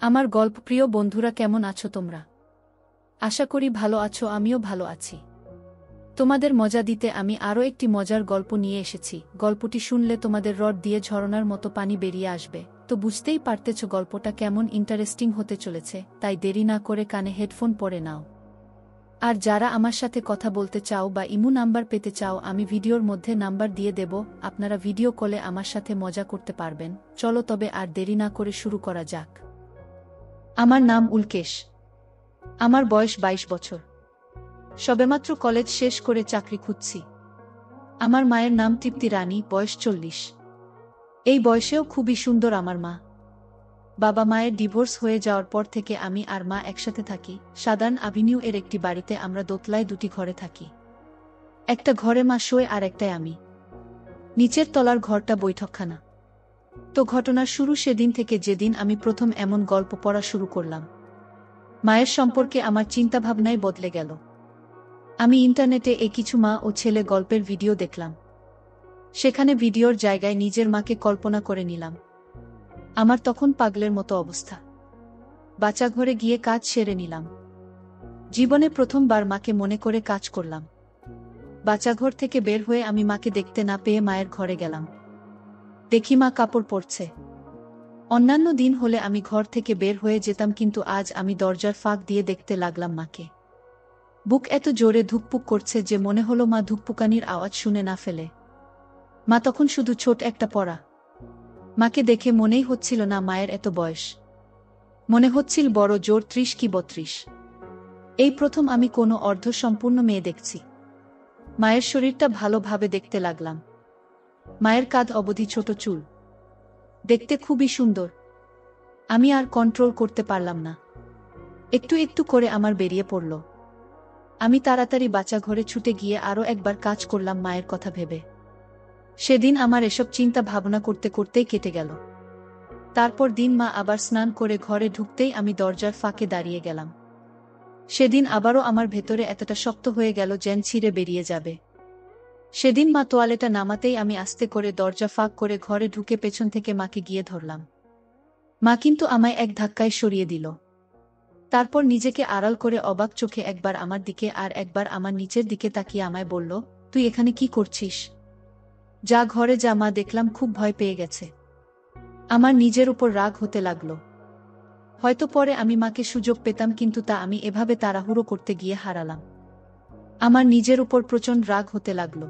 আমার গল্পপ্রিয় বন্ধুরা, কেমন আছো তোমরা? আশা করি ভালো আছো, আমিও ভালো আছি। তোমাদের মজা দিতে আমি আরও একটি মজার গল্প নিয়ে এসেছি। গল্পটি শুনলে তোমাদের রড দিয়ে ঝরনার মতো পানি বেরিয়ে আসবে। তো বুঝতেই পারতেছ গল্পটা কেমন ইন্টারেস্টিং হতে চলেছে, তাই দেরি না করে কানে হেডফোন পরে নাও। আর যারা আমার সাথে কথা বলতে চাও বা ইমো নাম্বার পেতে চাও, আমি ভিডিওর মধ্যে নাম্বার দিয়ে দেব, আপনারা ভিডিও কলে আমার সাথে মজা করতে পারবেন। চলো তবে আর দেরি না করে শুরু করা যাক। আমার নাম উল্কেশ। আমার বয়স 22 বছর। সবেমাত্র কলেজ শেষ করে চাকরি খুঁজছি। আমার মায়ের নাম তৃপ্তি রানী, বয়স 40। এই বয়সেও খুবই সুন্দর আমার মা। বাবা মায়ের ডিভোর্স হয়ে যাওয়ার পর থেকে আমি আর মা একসাথে থাকি। সাদার্ন অ্যাভিনিউ এর একটি বাড়িতে, আমরা দোতলায় দুটি ঘরে থাকি। একটা ঘরে মা শোয় আর একটায় আমি। নিচের তলার ঘরটা বৈঠকখানা। তো ঘটনার শুরু সেদিন থেকে, যেদিন আমি প্রথম এমন গল্প পড়া শুরু করলাম। মায়ের সম্পর্কে আমার চিন্তাভাবনাই বদলে গেল। আমি ইন্টারনেটে কিছু মা ও ছেলে গল্পের ভিডিও দেখলাম। সেখানে ভিডিওর জায়গায় নিজের মাকে কল্পনা করে নিলাম। আমার তখন পাগলের মতো অবস্থা। বাচ্চাঘরে গিয়ে কাজ সেরে নিলাম। জীবনে প্রথমবার মাকে মনে করে কাজ করলাম। বাচ্চাঘর থেকে বের হয়ে আমি মাকে দেখতে না পেয়ে মায়ের ঘরে গেলাম। দেখি মা কাপড় পরছে। অন্যান্য দিন হলে আমি ঘর থেকে বের হয়ে যেতাম, কিন্তু আজ আমি দরজার ফাঁক দিয়ে দেখতে লাগলাম মাকে। বুক এত জোরে ধুকপুক করছে যে মনে হলো মা ধুকপুকানির আওয়াজ শুনে না ফেলে। মা তখন শুধু ছোট একটা পড়া। মাকে দেখে মনেই হচ্ছিল না মায়ের এত বয়স। মনে হচ্ছিল বড় জোর 30 কি 32। এই প্রথম আমি কোনো অর্ধসম্পূর্ণ মেয়ে দেখছি। মায়ের শরীরটা ভালোভাবে দেখতে লাগলাম। মায়ের কাঁধ অবধি ছোট চুল। দেখতে খুবই সুন্দর। আমি আর কন্ট্রোল করতে পারলাম না। একটু একটু করে আমার বেরিয়ে পড়ল। আমি তাড়াতাড়ি বাচ্চাঘরে ছুটে গিয়ে আরও একবার কাজ করলাম মায়ের কথা ভেবে। সেদিন আমার এসব চিন্তা ভাবনা করতে করতেই কেটে গেল। তারপর দিন মা আবার স্নান করে ঘরে ঢুকতেই আমি দরজার ফাঁকে দাঁড়িয়ে গেলাম। সেদিন আবারও আমার ভেতরে এতটা শক্ত হয়ে গেল যেন ছিঁড়ে বেরিয়ে যাবে। সেদিন মা তোয়ালেটা নামাতেই আমি আস্তে করে দরজা ফাঁক করে ঘরে ঢুকে পেছন থেকে মাকে গিয়ে ধরলাম। মা কিন্তু আমায় এক ধাক্কায় সরিয়ে দিল। তারপর নিজেকে আড়াল করে অবাক চোখে একবার আমার দিকে আর একবার আমার নিচের দিকে তাকিয়ে আমায় বলল, তুই এখানে কি করছিস? যা ঘরে যা। মা দেখলাম খুব ভয় পেয়ে গেছে। আমার নিজের উপর রাগ হতে লাগলো। হয়তো পরে আমি মাকে সুযোগ পেতাম, কিন্তু তা আমি এভাবে তাড়াহুড়ো করতে গিয়ে হারালাম। আমার নিজের উপর প্রচণ্ড রাগ হতে লাগলো।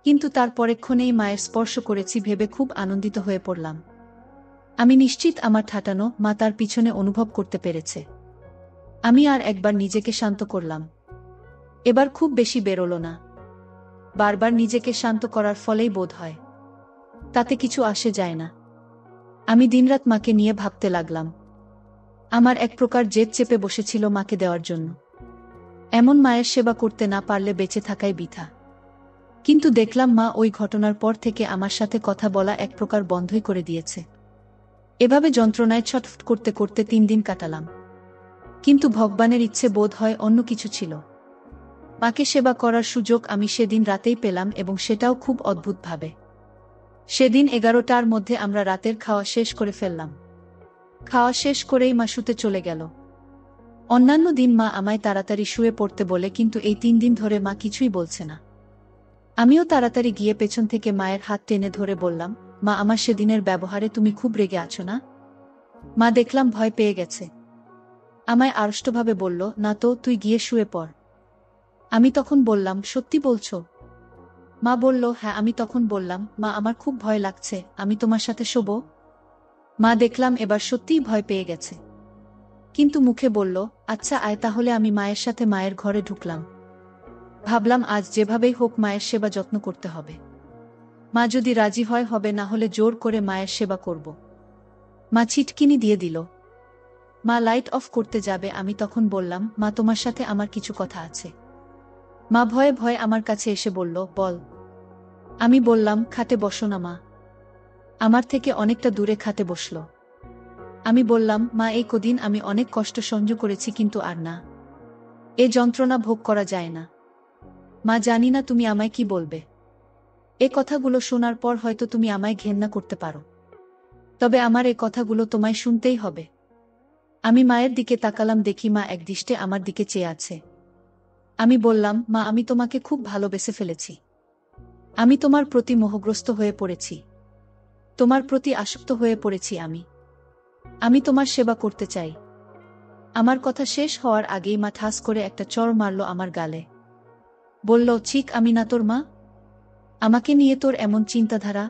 কিন্তু তার পরেক্ষণেই মায়ের স্পর্শ করেছি ভেবে খুব আনন্দিত হয়ে পড়লাম। আমি নিশ্চিত আমার ঠাটানো মা তার পিছনে অনুভব করতে পেরেছে। আমি আর একবার নিজেকে শান্ত করলাম। এবার খুব বেশি বেরোলো না। বারবার নিজেকে শান্ত করার ফলেই বোধ হয় তাতে কিছু আসে যায় না। আমি দিনরাত মাকে নিয়ে ভাবতে লাগলাম। আমার এক প্রকার জেদ চেপে বসেছিল মাকে দেওয়ার জন্য। এমন মায়ের সেবা করতে না পারলে বেঁচে থাকাই বৃথা। কিন্তু দেখলাম মা ওই ঘটনার পর থেকে আমার সাথে কথা বলা এক প্রকার বন্ধই করে দিয়েছে। এভাবে যন্ত্রণায় ছটফট করতে করতে 3 দিন কাটালাম। কিন্তু ভগবানের ইচ্ছে বোধ হয় অন্য কিছু ছিল। মাকে সেবা করার সুযোগ আমি সেদিন রাতেই পেলাম, এবং সেটাও খুব অদ্ভুতভাবে। সেদিন 11টার মধ্যে আমরা রাতের খাওয়া শেষ করে ফেললাম। খাওয়া শেষ করেই মা শুতে চলে গেল। অন্যান্য দিন মা আমায় তাড়াতাড়ি শুয়ে পড়তে বলে, কিন্তু এই 3 দিন ধরে মা কিছুই বলছে না। আমিও তাড়াতাড়ি গিয়ে পেছন থেকে মায়ের হাত টেনে ধরে বললাম, মা, আমার সেদিনের ব্যবহারে তুমি খুব রেগে আছো না? মা দেখলাম ভয় পেয়ে গেছে। আমায় আড়ষ্টভাবে বলল, না তো, তুই গিয়ে শুয়ে পড়। আমি তখন বললাম, সত্যি বলছো? মা বলল, হ্যাঁ। আমি তখন বললাম, মা, আমার খুব ভয় লাগছে, আমি তোমার সাথে শোবো? মা দেখলাম এবার সত্যিই ভয় পেয়ে গেছে, কিন্তু মুখে বলল, আচ্ছা আয় তাহলে। আমি মায়ের সাথে মায়ের ঘরে ঢুকলাম। ভাবলাম আজ যেভাবেই হোক মায়ের সেবা যত্ন করতে হবে। মা যদি রাজি হয় হবে, না হলে জোর করে মায়ের সেবা করব। মা ছিটকিনি দিয়ে দিল। মা লাইট অফ করতে যাবে। আমি তখন বললাম, মা, তোমার সাথে আমার কিছু কথা আছে। মা ভয়ে ভয়ে আমার কাছে এসে বলল, বল। আমি বললাম, খাটে বসো না মা। আমার থেকে অনেকটা দূরে খাটে বসল। আমি বললাম, মা, এই কদিন আমি অনেক কষ্ট সহ্য করেছি, কিন্তু আর না। এ যন্ত্রণা ভোগ করা যায় না। মা, জানি না তুমি আমায় কি বলবে। এ কথাগুলো শোনার পর হয়তো তুমি আমায় ঘেন্না করতে পারো। তবে আমার এ কথাগুলো তোমায় শুনতেই হবে। আমি মায়ের দিকে তাকালাম, দেখি মা একদৃষ্টে আমার দিকে চেয়ে আছে। আমি বললাম, মা, আমি তোমাকে খুব ভালোবেসে ফেলেছি। আমি তোমার প্রতি মোহগ্রস্ত হয়ে পড়েছি। তোমার প্রতি আসক্ত হয়ে পড়েছি আমি তোমার সেবা করতে চাই। আমার কথা শেষ হওয়ার আগেই মা ঠাস করে একটা চড় মারল আমার গালে। বলল, ছিক, আমি না তোর মা? আমাকে নিয়ে তোর এমন চিন্তাধারা?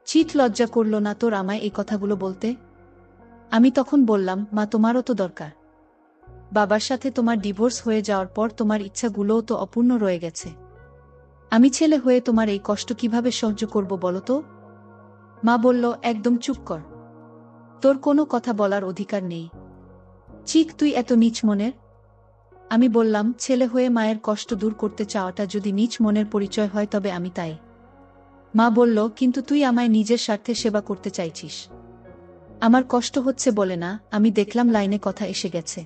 চিত লজ্জা করল না তোর আমায় এই কথাগুলো বলতে? আমি তখন বললাম, মা, তোমারও তো দরকার। বাবার সাথে তোমার ডিভোর্স হয়ে যাওয়ার পর তোমার ইচ্ছাগুলোও তো অপূর্ণ রয়ে গেছে। আমি ছেলে হয়ে তোমার এই কষ্ট কিভাবে সহ্য করব বলো তো? মা বলল, একদম চুপ কর। তোর কোনো কথা বলার অধিকার নেই। চিক, তুই এত নীচ মনের? আমি বললাম, ছেলে হয়ে মায়ের কষ্ট দূর করতে চাওয়াটা যদি নীচ মনের পরিচয় হয় তবে আমি তাই। মা বলল, কিন্তু তুই আমায় নিজের স্বার্থে সেবা করতে চাইছিস। আমার কষ্ট হচ্ছে বলে না? আমি দেখলাম লাইনে কথা এসে গেছে।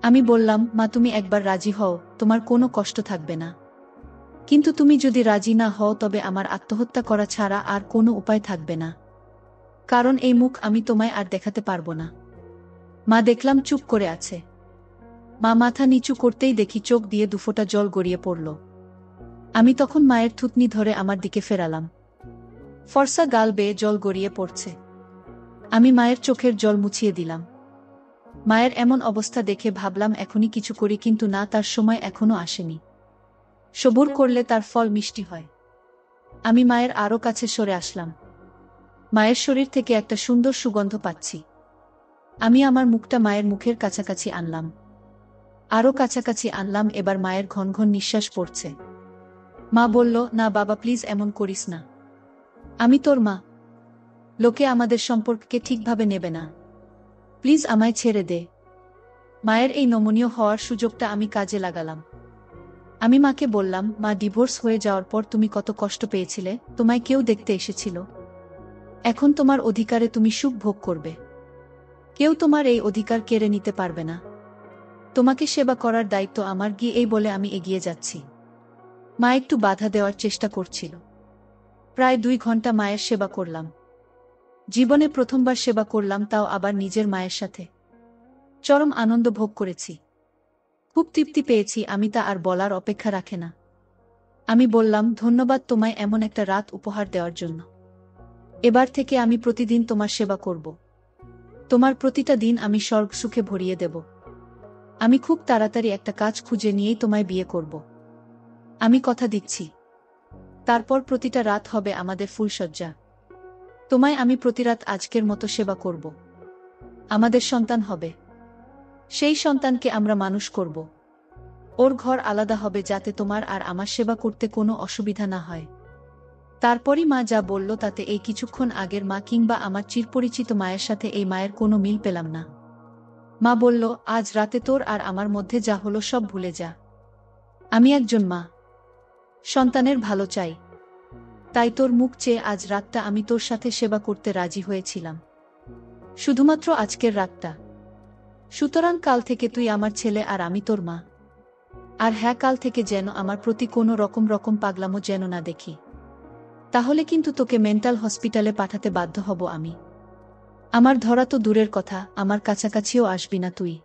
আমি বললাম, মা, তুমি একবার রাজি হও, তোমার কোনো কষ্ট থাকবে না। কিন্তু তুমি যদি রাজি না হও তবে আমার আত্মহত্যা করা ছাড়া আর কোনো উপায় থাকবে না। কারণ এই মুখ আমি তোমায় আর দেখাতে পারবো না। মা দেখলাম চুপ করে আছে। মা মাথা নিচু করতেই দেখি চোখ দিয়ে দুফোঁটা জল গড়িয়ে পড়ল। আমি তখন মায়ের থুতনি ধরে আমার দিকে ফেরালাম। ফর্সা গাল বেয়ে জল গড়িয়ে পড়ছে। আমি মায়ের চোখের জল মুছিয়ে দিলাম। মায়ের এমন অবস্থা দেখে ভাবলাম এখনই কিছু করি, কিন্তু না, তার সময় এখনো আসেনি। সবুর করলে তার ফল মিষ্টি হয়। আমি মায়ের আরও কাছে সরে আসলাম। মায়ের শরীর থেকে একটা সুন্দর সুগন্ধ পাচ্ছি। আমি আমার মুখটা মায়ের মুখের কাছাকাছি আনলাম। আরও কাছাকাছি আনলাম, এবার মায়ের ঘন ঘন নিঃশ্বাস পড়ছে। মা বলল, না বাবা, প্লিজ এমন করিস না। আমি তোর মা। লোকে আমাদের সম্পর্ককে ঠিকভাবে নেবে না। প্লিজ আমায় ছেড়ে দে। মায়ের এই নমনীয় হওয়ার সুযোগটা আমি কাজে লাগালাম। আমি মাকে বললাম, মা, ডিভোর্স হয়ে যাওয়ার পর তুমি কত কষ্ট পেয়েছিলে, তোমায় কেউ দেখতে এসেছিল। এখন তোমার অধিকারে তুমি সুখ ভোগ করবে। কেউ তোমার এই অধিকার কেড়ে নিতে পারবে না। তোমাকে সেবা করার দায়িত্ব আমার, গিয়ে এই বলে আমি এগিয়ে যাচ্ছি। মা একটু বাধা দেওয়ার চেষ্টা করছিল। প্রায় 2 ঘন্টা মায়ের সেবা করলাম। জীবনে প্রথমবার সেবা করলাম, তাও আবার নিজের মায়ের সাথে। চরম আনন্দ ভোগ করেছি। খুব তৃপ্তি পেয়েছি, আমি তা আর বলার অপেক্ষা রাখে না। আমি বললাম, ধন্যবাদ তোমায় এমন একটা রাত উপহার দেওয়ার জন্য। এবার থেকে আমি প্রতিদিন তোমার সেবা করব। তোমার প্রতিটা দিন আমি স্বর্গ সুখে ভরিয়ে দেব। আমি খুব তাড়াতাড়ি একটা কাজ খুঁজে নিয়েই তোমায় বিয়ে করব। আমি কথা দিচ্ছি। তারপর প্রতিটা রাত হবে আমাদের ফুলশয্যা। তোমায় আমি প্রতি রাত আজকের মতো সেবা করব। আমাদের সন্তান হবে। সেই সন্তানকে আমরা মানুষ করব। ওর ঘর আলাদা হবে যাতে তোমার আর আমার সেবা করতে কোনো অসুবিধা না হয়। তারপরই মা যা বলল তাতে এই কিছুক্ষণ আগের মা কিংবা আমার চিরপরিচিত মায়ের সাথে এই মায়ের কোনো মিল পেলাম না। মা বলল, আজ রাতে তোর আর আমার মধ্যে যা হলো সব ভুলে যা। আমি একজন মা, সন্তানের ভালো চাই। তাই তোর মুখ চেয়ে আজ রাতটা আমি তোর সাথে সেবা করতে রাজি হয়েছিলাম। শুধুমাত্র আজকের রাতটা। সুতরাং কাল থেকে তুই আমার ছেলে আর আমি তোর মা। আর হ্যাঁ, কাল থেকে যেন আমার প্রতি কোনো রকম পাগলামো যেন না দেখি। তাহলে কিন্তু তোকে মেন্টাল হসপিটালে পাঠাতে বাধ্য হব আমি। আমার ধরা তো দূরের কথা, আমার কাছাকাছিও আসবি না তুই।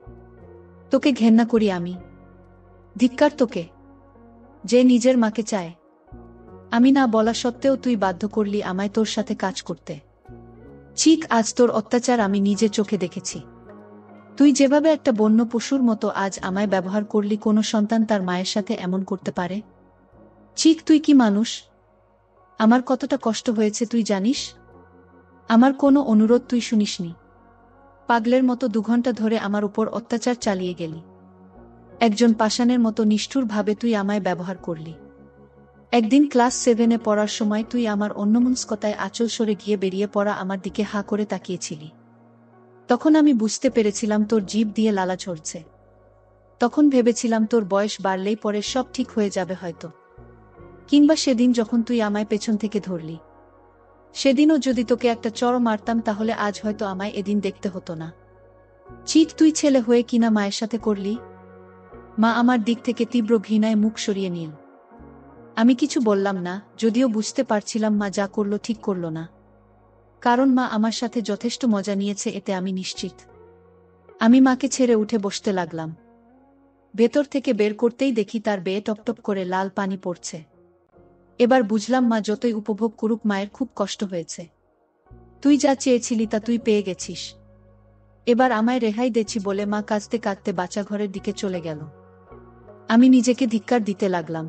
তোকে ঘেন্না করি আমি। ধিক্কার তোকে, যে নিজের মাকে চায়। আমি না বলা সত্ত্বেও তুই বাধ্য করলি আমায় তোর সাথে কাজ করতে। চিক, আজ তোর অত্যাচার আমি নিজে চোখে দেখেছি। তুই যেভাবে একটা বন্য পশুর মতো আজ আমায় ব্যবহার করলি, কোনো সন্তান তার মায়ের সাথে এমন করতে পারে? চিক, তুই কি মানুষ? আমার কতটা কষ্ট হয়েছে তুই জানিস? আমার কোনো অনুরোধ তুই শুনিসনি। পাগলের মতো 2 ঘন্টা ধরে আমার উপর অত্যাচার চালিয়ে গেলি। একজন পাষাণের মতো নিষ্ঠুরভাবে তুই আমায় ব্যবহার করলি। একদিন ক্লাস 7-এ পড়ার সময় তুই আমার অন্যমনস্কতায় আঁচল সরে গিয়ে বেরিয়ে পড়া আমার দিকে হাঁ করে তাকিয়েছিলি। তখন আমি বুঝতে পেরেছিলাম তোর জিভ দিয়ে লালা ঝরছে। তখন ভেবেছিলাম তোর বয়স বাড়লেই পরে সব ঠিক হয়ে যাবে হয়তো। কিংবা সেদিন যখন তুই আমায় পেছন থেকে ধরলি, সেদিনও যদি তোকে একটা চড় মারতাম তাহলে আজ হয়তো আমায় এদিন দেখতে হতো না। চিট, তুই ছেলে হয়ে কিনা মায়ের সাথে করলি? মা আমার দিক থেকে তীব্র ঘৃণায় মুখ সরিয়ে নিল। আমি কিছু বললাম না, যদিও বুঝতে পারছিলাম মা যা করলো ঠিক করলো না। কারণ মা আমার সাথে যথেষ্ট মজা নিয়েছে, এতে আমি নিশ্চিত। আমি মাকে ছেড়ে উঠে বসতে লাগলাম। ভেতর থেকে বের করতেই দেখি তার বেয়ে টপটপ করে লাল পানি পড়ছে। এবার বুঝলাম মা যতই উপভোগ করুক মায়ের খুব কষ্ট হয়েছে। তুই যা চেয়েছিলি তা তুই পেয়ে গেছিস, এবার আমায় রেহাই দেছি বলে মা কাঁদতে কাঁদতে বাচ্চাঘরের দিকে চলে গেল। আমি নিজেকে ধিক্কার দিতে লাগলাম।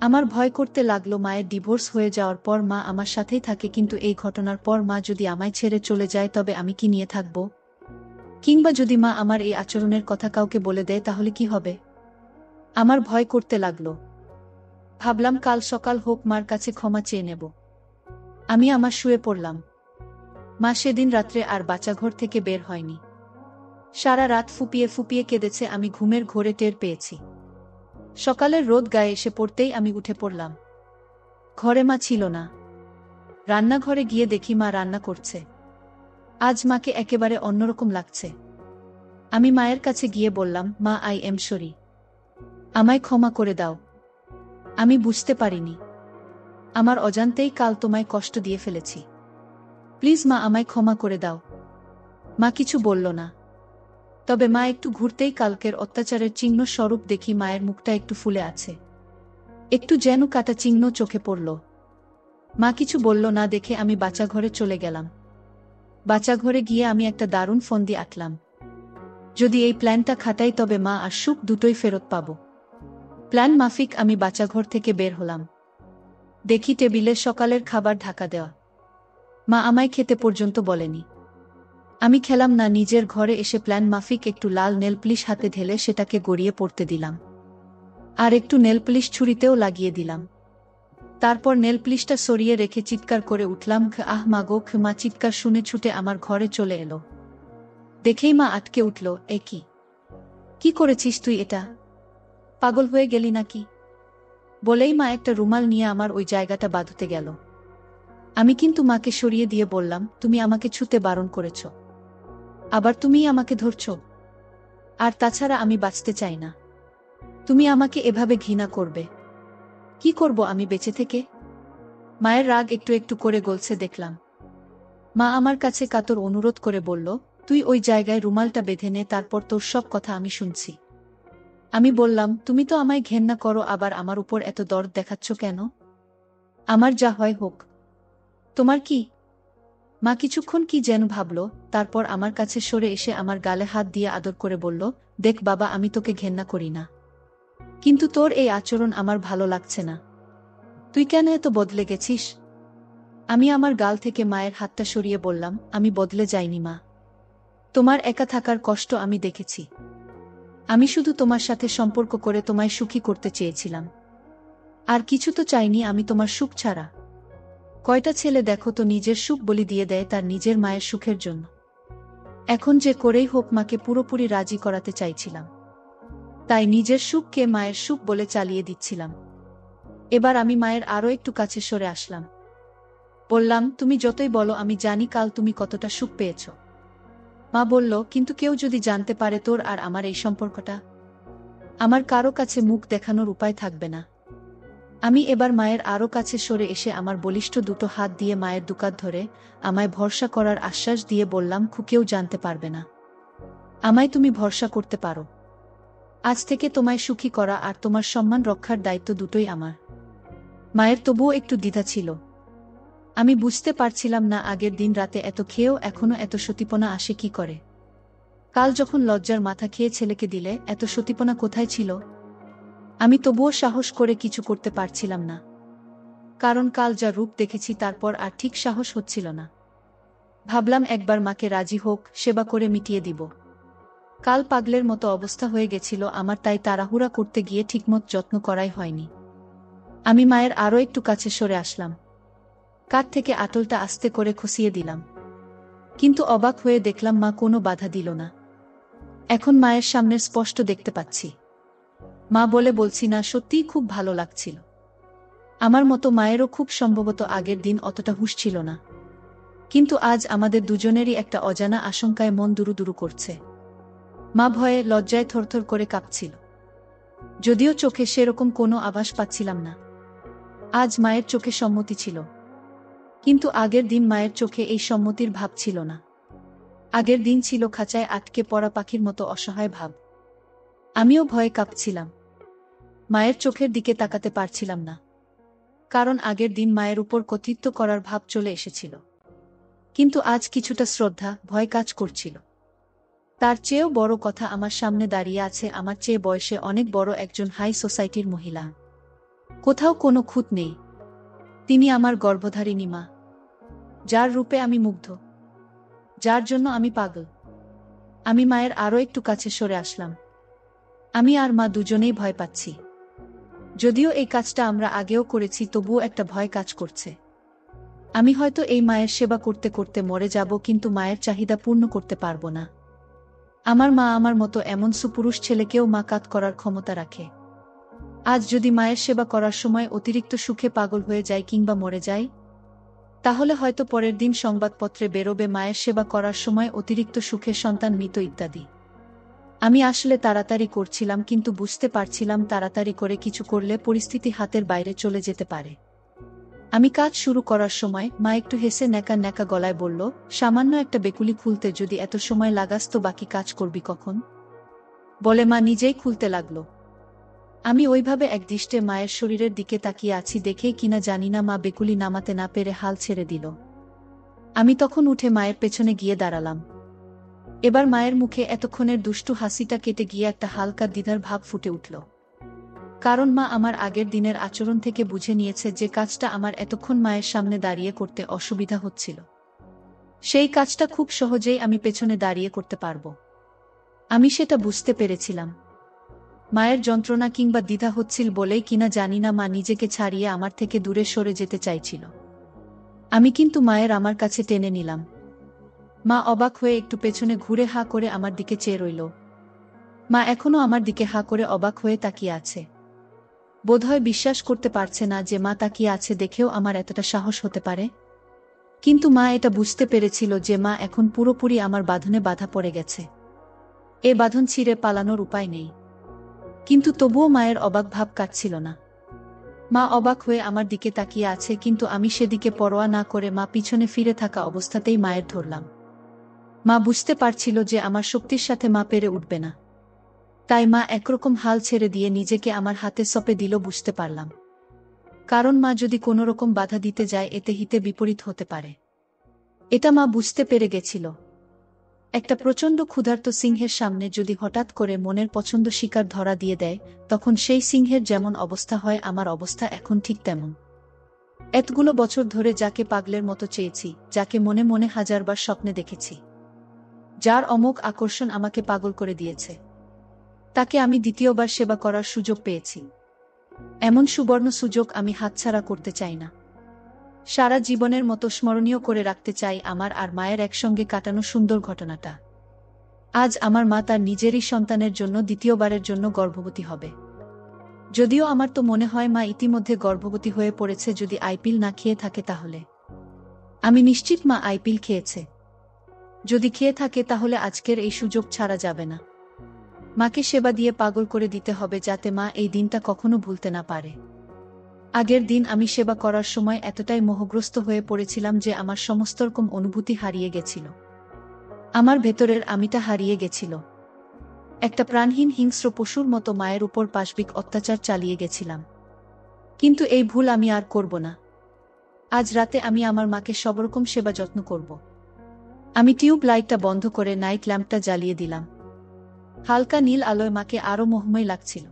আমার ভয় করতে লাগলো মায়ের ডিভোর্স হয়ে যাওয়ার পর মা আমার সাথেই থাকে, কিন্তু এই ঘটনার পর মা যদি আমায় ছেড়ে চলে যায় তবে আমি কি নিয়ে থাকব? কিংবা যদি মা আমার এই আচরণের কথা কাউকে বলে দেয় তাহলে কি হবে? আমার ভয় করতে লাগলো। ভাবলাম কাল সকাল হোক মার কাছে ক্ষমা চেয়ে নেব। আমি আমার শুয়ে পড়লাম। মা সেদিন রাত্রে আর বাচ্চাঘর থেকে বের হয়নি। সারা রাত ফুপিয়ে ফুপিয়ে কেঁদেছে, আমি ঘুমের ঘোরে টের পেয়েছি। সকালের রোদ গায়ে এসে পড়তেই আমি উঠে পড়লাম। ঘরে মা ছিল না। রান্নাঘরে গিয়ে দেখি মা রান্না করছে। আজ মাকে একেবারে অন্যরকম লাগছে। আমি মায়ের কাছে গিয়ে বললাম, মা আই এম সরি, আমায় ক্ষমা করে দাও। আমি বুঝতে পারিনি, আমার অজান্তেই কাল তোমায় কষ্ট দিয়ে ফেলেছি। প্লিজ মা আমায় ক্ষমা করে দাও। মা কিছু বলল না। তবে মা একটু ঘুরতেই কালকের অত্যাচারের চিহ্ন স্বরূপ দেখি মায়ের মুখটা একটু ফুলে আছে, একটু যেন কাটা চিহ্ন চোখে পড়ল। মা কিছু বলল না দেখে আমি বাচ্চাঘরে চলে গেলাম। বাচ্চাঘরে গিয়ে আমি একটা দারুণ ফন্দি আঁটলাম। যদি এই প্ল্যানটা খাটাই তবে মা আর সুখ দুটোই ফেরত পাব। প্ল্যান মাফিক আমি বাচ্চাঘর থেকে বের হলাম। দেখি টেবিলে সকালের খাবার ঢাকা দেওয়া। মা আমায় খেতে পর্যন্ত বলেনি। আমি খেলাম না, নিজের ঘরে এসে প্ল্যান মাফিক একটু লাল নেলপলিশ হাতে ঢেলে সেটাকে গড়িয়ে পড়তে দিলাম। আর একটু নেলপলিশ ছুরিতেও লাগিয়ে দিলাম। তারপর নেলপলিশটা সরিয়ে রেখে চিৎকার করে উঠলাম, আহ মা গো! মা চিৎকার শুনে ছুটে আমার ঘরে চলে এলো। দেখেই মা আটকে উঠল, এ কি, কি করেছিস তুই? এটা পাগল হয়ে গেলি নাকি? বলেই মা একটা রুমাল নিয়ে আমার ওই জায়গাটা বাঁধতে গেল। আমি কিন্তু মাকে সরিয়ে দিয়ে বললাম, তুমি আমাকে ছুঁতে বারণ করেছ, আবার তুমিই আমাকে ধরছ। আর তাছাড়া আমি বাঁচতে চাই না। তুমি আমাকে এভাবে ঘৃণা করবে? কি করব আমি বেঁচে থেকে? মায়ের রাগ একটু একটু করে গলছে দেখলাম। মা আমার কাছে কাতর অনুরোধ করে বলল, তুই ওই জায়গায় রুমালটা বেঁধে নে, তারপর তোর সব কথা আমি শুনছি। আমি বললাম, তুমি তো আমায় ঘেন্না করো, আবার আমার উপর এত দরদ দেখাচ্ছ কেন? আমার যা হয় হোক, তোমার কি? মা কিছুক্ষণ কি যেন ভাবল, তারপর আমার কাছে সরে এসে আমার গালে হাত দিয়ে আদর করে বলল, দেখ বাবা, আমি তোকে ঘেন্না করি না, কিন্তু তোর এই আচরণ আমার ভালো লাগছে না। তুই কেন এত বদলে গেছিস? আমি আমার গাল থেকে মায়ের হাতটা সরিয়ে বললাম, আমি বদলে যাইনি মা। তোমার একা থাকার কষ্ট আমি দেখেছি। আমি শুধু তোমার সাথে সম্পর্ক করে তোমায় সুখী করতে চেয়েছিলাম। আর কিছু তো চাইনি আমি তোমার সুখ ছাড়া। কয়টা ছেলে দেখো তো নিজের সুখ বলি দিয়ে দেয় তার নিজের মায়ের সুখের জন্য। এখন যে করেই হোক মাকে পুরোপুরি রাজি করাতে চাইছিলাম, তাই নিজের সুখকে মায়ের সুখ বলে চালিয়ে দিচ্ছিলাম। এবার আমি মায়ের আরও একটু কাছে সরে আসলাম। বললাম, তুমি যতই বলো আমি জানি কাল তুমি কতটা সুখ পেয়েছ। মা বলল, কিন্তু কেউ যদি জানতে পারে তোর আর আমার এই সম্পর্কটা? আমার কারো কাছে মুখ দেখানোর উপায় থাকবে না। আমি এবার মায়ের আরও কাছে সরে এসে আমার বলিষ্ঠ দুটো হাত দিয়ে মায়ের দুকাত ধরে আমায় ভরসা করার আশ্বাস দিয়ে বললাম, কেউ জানতে পারবে না। আমায় তুমি ভরসা করতে পারো। আজ থেকে তোমায় সুখী করা আর তোমার সম্মান রক্ষার দায়িত্ব দুটোই আমার। মায়ের তবুও একটু দ্বিধা ছিল। আমি বুঝতে পারছিলাম না আগের দিন রাতে এত খেয়েও এখনো এত সতীপনা আসে কি করে। কাল যখন লজ্জার মাথা খেয়ে ছেলেকে দিলে এত সতীপনা কোথায় ছিল? আমি তবুও সাহস করে কিছু করতে পারছিলাম না, কারণ কাল যা রূপ দেখেছি তারপর আর ঠিক সাহস হচ্ছিল না। ভাবলাম একবার মাকে রাজি হোক, সেবা করে মিটিয়ে দিব। কাল পাগলের মতো অবস্থা হয়ে গেছিল আমার, তাই তাড়াহুড়া করতে গিয়ে ঠিকমত যত্ন করাই হয়নি। আমি মায়ের আরও একটু কাছে সরে আসলাম। কাঁধ থেকে আঁটলটা আস্তে করে খসিয়ে দিলাম। কিন্তু অবাক হয়ে দেখলাম মা কোনো বাধা দিল না। এখন মায়ের সামনে স্পষ্ট দেখতে পাচ্ছি। মা বলে বলছি না, সত্যিই খুব ভালো লাগছিল। আমার মতো মায়েরও খুব সম্ভবত আগের দিন অতটা হুঁশ ছিল না। কিন্তু আজ আমাদের দুজনেরই একটা অজানা আশঙ্কায় মন দুরু করছে। মা ভয়ে লজ্জায় থরথর করে কাঁপছিল, যদিও চোখে সেরকম কোনো আভাস পাচ্ছিলাম না। আজ মায়ের চোখে সম্মতি ছিল, কিন্তু আগের দিন মায়ের চোখে এই সম্মতির ভাব ছিল না। আগের দিন ছিল খাঁচায় আটকে পড়া পাখির মতো অসহায় ভাব। আমিও ভয়ে কাঁপছিলাম। মায়ের চোখের দিকে তাকাতে পারছিলাম না। কারণ আগের দিন মায়ের উপর কর্তৃত্ব করার ভাব চলে এসেছিল। কিন্তু আজ কিছুটা শ্রদ্ধা, ভয় কাজ করছিল। তার চেয়েও বড় কথা, আমার সামনে দাঁড়িয়ে আছে আমার চেয়ে বয়সে অনেক বড় একজন হাই সোসাইটির মহিলা। কোথাও কোনো খুঁত নেই। তিনি আমার গর্ভধারিণী মা, যার রূপে আমি মুগ্ধ, যার জন্য আমি পাগল। আমি মায়ের আরও একটু কাছে সরে আসলাম। আমি আর মা দুজনেই ভয় পাচ্ছি। যদিও এই কাজটা আমরা আগেও করেছি, তবুও একটা ভয় কাজ করছে। আমি হয়তো এই মায়ের সেবা করতে করতে মরে যাব, কিন্তু মায়ের চাহিদা পূর্ণ করতে পারবো না। আমার মা আমার মতো এমন সুপুরুষ ছেলেকেও মা কাত করার ক্ষমতা রাখে। আজ যদি মায়ের সেবা করার সময় অতিরিক্ত সুখে পাগল হয়ে যায় কিংবা মরে যায়, তাহলে হয়তো পরের দিন সংবাদপত্রে বেরোবে মায়ের সেবা করার সময় অতিরিক্ত সুখে সন্তান মৃত ইত্যাদি। আমি আসলে তাড়াতাড়ি করছিলাম, কিন্তু বুঝতে পারছিলাম তাড়াতাড়ি করে কিছু করলে পরিস্থিতি হাতের বাইরে চলে যেতে পারে। আমি কাজ শুরু করার সময় মা একটু হেসে ন্যাকা ন্যাকা গলায় বলল, সামান্য একটা বেকুলি খুলতে যদি এত সময় লাগাস তো বাকি কাজ করবি কখন? বলে মা নিজেই খুলতে লাগলো। আমি ওইভাবে একদৃষ্টে মায়ের শরীরের দিকে তাকিয়ে আছি দেখেই কিনা জানি না মা বেকুলি নামাতে না পেরে হাল ছেড়ে দিল। আমি তখন উঠে মায়ের পেছনে গিয়ে দাঁড়ালাম। এবার মায়ের মুখে এতক্ষণের দুষ্টু হাসিটা কেটে গিয়ে একটা হালকা দ্বিধার ভাব ফুটে উঠল। কারণ মা আমার আগের দিনের আচরণ থেকে বুঝে নিয়েছে যে কাজটা আমার এতক্ষণ মায়ের সামনে দাঁড়িয়ে করতে অসুবিধা হচ্ছিল, সেই কাজটা খুব সহজেই আমি পেছনে দাঁড়িয়ে করতে পারবো। আমি সেটা বুঝতে পেরেছিলাম। মায়ের যন্ত্রণা কিংবা দ্বিধা হচ্ছিল বলেই কিনা জানি না মা নিজেকে ছাড়িয়ে আমার থেকে দূরে সরে যেতে চাইছিল। আমি কিন্তু মায়ের আমার কাছে টেনে নিলাম। মা অবাক হয়ে একটু পেছনে ঘুরে হা করে আমার দিকে চেয়ে রইল। মা এখনো আমার দিকে হা করে অবাক হয়ে তাকিয়ে আছে। বোধহয় বিশ্বাস করতে পারছে না যে মা তাকিয়ে আছে দেখেও আমার এতটা সাহস হতে পারে। কিন্তু মা এটা বুঝতে পেরেছিল যে মা এখন পুরোপুরি আমার বাঁধনে বাধা পড়ে গেছে। এ বাঁধন ছিঁড়ে পালানোর উপায় নেই। কিন্তু তবুও মায়ের অবাক ভাব কাটছিল না। মা অবাক হয়ে আমার দিকে তাকিয়ে আছে, কিন্তু আমি সেদিকে পরোয়া না করে মা পিছনে ফিরে থাকা অবস্থাতেই মায়ের ধরলাম। মা বুঝতে পারছিল যে আমার শক্তির সাথে মা পেরে উঠবে না। তাই মা একরকম হাল ছেড়ে দিয়ে নিজেকে আমার হাতে সঁপে দিল। বুঝতে পারলাম, কারণ মা যদি কোনোরকম বাধা দিতে যায় এতে হিতে বিপরীত হতে পারে। এটা মা বুঝতে পেরে গেছিল। একটা প্রচণ্ড ক্ষুধার্ত সিংহের সামনে যদি হঠাৎ করে মনের পছন্দ শিকার ধরা দিয়ে দেয়, তখন সেই সিংহের যেমন অবস্থা হয় আমার অবস্থা এখন ঠিক তেমন। এতগুলো বছর ধরে যাকে পাগলের মতো চেয়েছি, যাকে মনে মনে হাজারবার স্বপ্নে দেখেছি, যার অমোঘ আকর্ষণ আমাকে পাগল করে দিয়েছে, তাকে আমি দ্বিতীয়বার সেবা করার সুযোগ পেয়েছি। এমন সুবর্ণ সুযোগ আমি হাতছাড়া করতে চাই না। সারা জীবনের মতো স্মরণীয় করে রাখতে চাই আমার আর মায়ের একসঙ্গে কাটানো সুন্দর ঘটনাটা। আজ আমার মা তার নিজেরই সন্তানের জন্য দ্বিতীয়বারের জন্য গর্ভবতী হবে। যদিও আমার তো মনে হয় মা ইতিমধ্যে গর্ভবতী হয়ে পড়েছে। যদি আইপিল না খেয়ে থাকে তাহলে আমি নিশ্চিত মা আইপিল খেয়েছে। যদি খেয়ে থাকে তাহলে আজকের এই সুযোগ ছাড়া যাবে না। মাকে সেবা দিয়ে পাগল করে দিতে হবে যাতে মা এই দিনটা কখনো ভুলতে না পারে। আগের দিন আমি সেবা করার সময় এতটাই মোহগ্রস্ত হয়ে পড়েছিলাম যে আমার সমস্ত রকম অনুভূতি হারিয়ে গেছিল। আমার ভেতরের আমিটা হারিয়ে গেছিল। একটা প্রাণহীন হিংস্র পশুর মতো মায়ের উপর পাশবিক অত্যাচার চালিয়ে গেছিলাম। কিন্তু এই ভুল আমি আর করব না। আজ রাতে আমি আমার মাকে সবরকম সেবা যত্ন করব। আমি টিউব লাইটটা বন্ধ করে নাইট ল্যাম্পটা জ্বালিয়ে দিলাম। হালকা নীল আলোয় মাকে আরো মোহময় লাগছিল।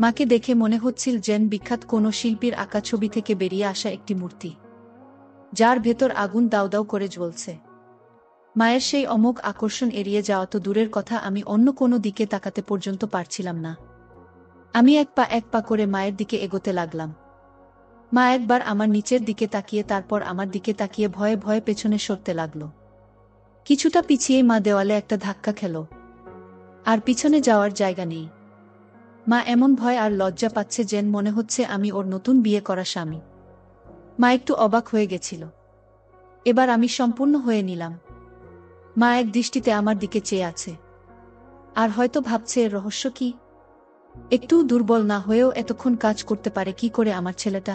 মাকে দেখে মনে হচ্ছিল যেন বিখ্যাত কোনো শিল্পীর আঁকা ছবি থেকে বেরিয়ে আসা একটি মূর্তি, যার ভেতর আগুন দাউ দাউ করে জ্বলছে। মায়ের সেই অমোঘ আকর্ষণ এড়িয়ে যাওয়া তো দূরের কথা, আমি অন্য কোনো দিকে তাকাতে পর্যন্ত পারছিলাম না। আমি এক পা করে মায়ের দিকে এগোতে লাগলাম। মা একবার আমার নিচের দিকে তাকিয়ে তারপর আমার দিকে তাকিয়ে ভয়ে ভয়ে পেছনে সরতে লাগল। কিছুটা পিছিয়েই মা দেওয়ালে একটা ধাক্কা খেল। আর পিছনে যাওয়ার জায়গা নেই। মা এমন ভয় আর লজ্জা পাচ্ছে যেন মনে হচ্ছে আমি ওর নতুন বিয়ে করা স্বামী। মা একটু অবাক হয়ে গেছিল। এবার আমি সম্পূর্ণ হয়ে নিলাম। মা এক দৃষ্টিতে আমার দিকে চেয়ে আছে, আর হয়তো ভাবছে এর রহস্য কি। একটু দুর্বল না হয়েও এতক্ষণ কাজ করতে পারে কি করে আমার ছেলেটা।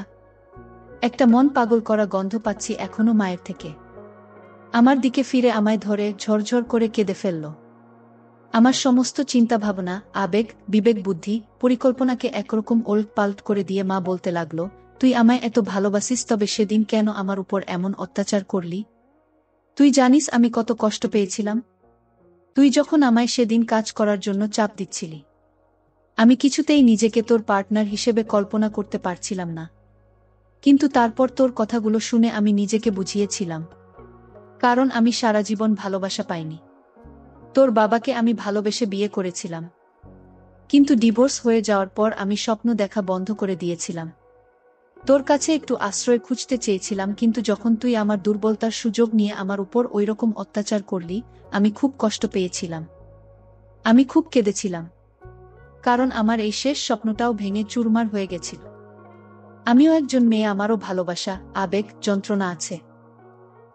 একটা মন পাগল করা গন্ধ পাচ্ছি এখনো মায়ের থেকে। আমার দিকে ফিরে আমায় ধরে ঝরঝর করে কেঁদে ফেলল। আমার সমস্ত চিন্তাভাবনা, আবেগ, বিবেক, বুদ্ধি, পরিকল্পনাকে একরকম ওলটপালট করে দিয়ে মা বলতে লাগল, তুই আমায় এত ভালোবাসিস, তবে সেদিন কেন আমার উপর এমন অত্যাচার করলি? তুই জানিস আমি কত কষ্ট পেয়েছিলাম? তুই যখন আমায় সেদিন কাজ করার জন্য চাপ দিচ্ছিলি, আমি কিছুতেই নিজেকে তোর পার্টনার হিসেবে কল্পনা করতে পারছিলাম না। কিন্তু তারপর তোর কথাগুলো শুনে আমি নিজেকে বুঝিয়েছিলাম, কারণ আমি সারা জীবন ভালোবাসা পাইনি। তোর বাবাকে আমি ভালোবেসে বিয়ে করেছিলাম, কিন্তু ডিভোর্স হয়ে যাওয়ার পর আমি স্বপ্ন দেখা বন্ধ করে দিয়েছিলাম। তোর কাছে একটু আশ্রয় খুঁজতে চেয়েছিলাম, কিন্তু যখন তুই আমার দুর্বলতার সুযোগ নিয়ে আমার উপর ওইরকম অত্যাচার করলি, আমি খুব কষ্ট পেয়েছিলাম। আমি খুব কেঁদেছিলাম, কারণ আমার এই শেষ স্বপ্নটাও ভেঙে চুরমার হয়ে গেছিল। আমিও একজন মেয়ে, আমারও ভালোবাসা, আবেগ, যন্ত্রণা আছে।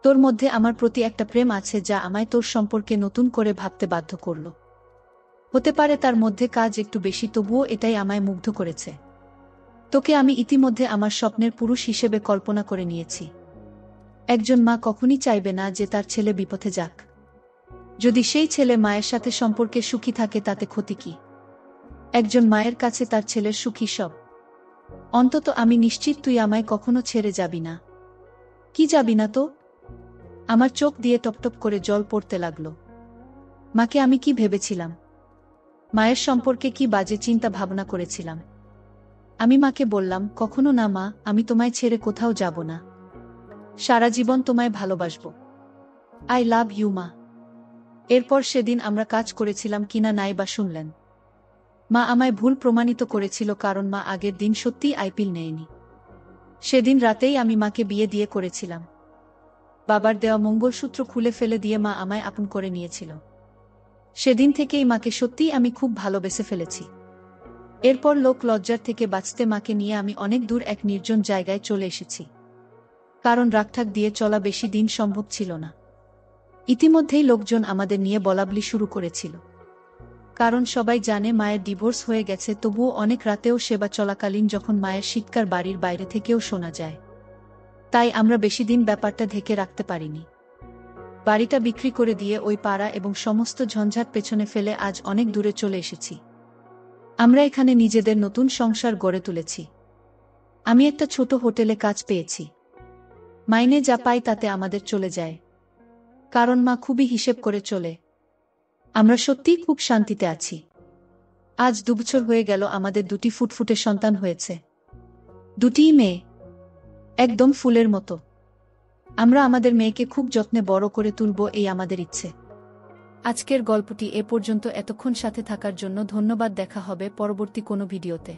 তোর মধ্যে আমার প্রতি একটা প্রেম আছে যা আমায় তোর সম্পর্কে নতুন করে ভাবতে বাধ্য করল। হতে পারে তার মধ্যে কাজ একটু বেশি, তবুও এটাই আমায় মুগ্ধ করেছে। তোকে আমি ইতিমধ্যে আমার স্বপ্নের পুরুষ হিসেবে কল্পনা করে নিয়েছি। একজন মা কখনই চাইবে না যে তার ছেলে বিপথে যাক। যদি সেই ছেলে মায়ের সাথে সম্পর্কে সুখী থাকে, তাতে ক্ষতি কি? একজন মায়ের কাছে তার ছেলের সুখী সব। অন্তত আমি নিশ্চিত তুই আমায় কখনো ছেড়ে যাবি না। কি যাবি না তো? আমার চোখ দিয়ে টপটপ করে জল পড়তে লাগলো। মাকে আমি কি ভেবেছিলাম? মায়ের সম্পর্কে কি বাজে চিন্তা ভাবনা করেছিলাম? আমি মাকে বললাম, কখনো না মা, আমি তোমায় ছেড়ে কোথাও যাব না। সারা জীবন তোমায় ভালোবাসবো। আই লাভ ইউ মা। এরপর সেদিন আমরা কাজ করেছিলাম কিনা নাই বা শুনলেন। মা আমায় ভুল প্রমাণিত করেছিল, কারণ মা আগের দিন সত্যিই আইপিল নেয়নি। সেদিন রাতেই আমি মাকে বিয়ে দিয়ে করেছিলাম। বাবার দেওয়া মঙ্গলসূত্র খুলে ফেলে দিয়ে মা আমায় আপন করে নিয়েছিল। সেদিন থেকেই মাকে সত্যিই আমি খুব ভালোবেসে ফেলেছি। এরপর লোক লজ্জার থেকে বাঁচতে মাকে নিয়ে আমি অনেক দূর এক নির্জন জায়গায় চলে এসেছি, কারণ রাগঠাক দিয়ে চলা বেশি দিন সম্ভব ছিল না। ইতিমধ্যেই লোকজন আমাদের নিয়ে বলাবলি শুরু করেছিল, কারণ সবাই জানে মায়ের ডিভোর্স হয়ে গেছে। তবুও অনেক রাতেও সেবা চলাকালীন যখন মায়ের চিৎকার বাড়ির বাইরে থেকেও শোনা যায়, তাই আমরা বেশি দিন ব্যাপারটা ঢেকে রাখতে পারিনি। বাড়িটা বিক্রি করে দিয়ে ওই পাড়া এবং সমস্ত ঝঞ্ঝাট পেছনে ফেলে আজ অনেক দূরে চলে এসেছি। আমরা এখানে নিজেদের নতুন সংসার গড়ে তুলেছি। আমি একটা ছোট হোটেলে কাজ পেয়েছি। মাইনে যা পাই তাতে আমাদের চলে যায়, কারণ মা খুবই হিসেব করে চলে। আমরা সত্যিই খুব শান্তিতে আছি। আজ 2 বছর হয়ে গেল আমাদের 2টি ফুটফুটে সন্তান হয়েছে। 2টিই মেয়ে, একদম ফুলের মতো। আমরা আমাদের মেয়েকে খুব যত্নে বড় করে তুলব, এই আমাদের ইচ্ছে। আজকের গল্পটি এ পর্যন্ত। এতক্ষণ সাথে থাকার জন্য ধন্যবাদ। দেখা হবে পরবর্তী কোনো ভিডিওতে।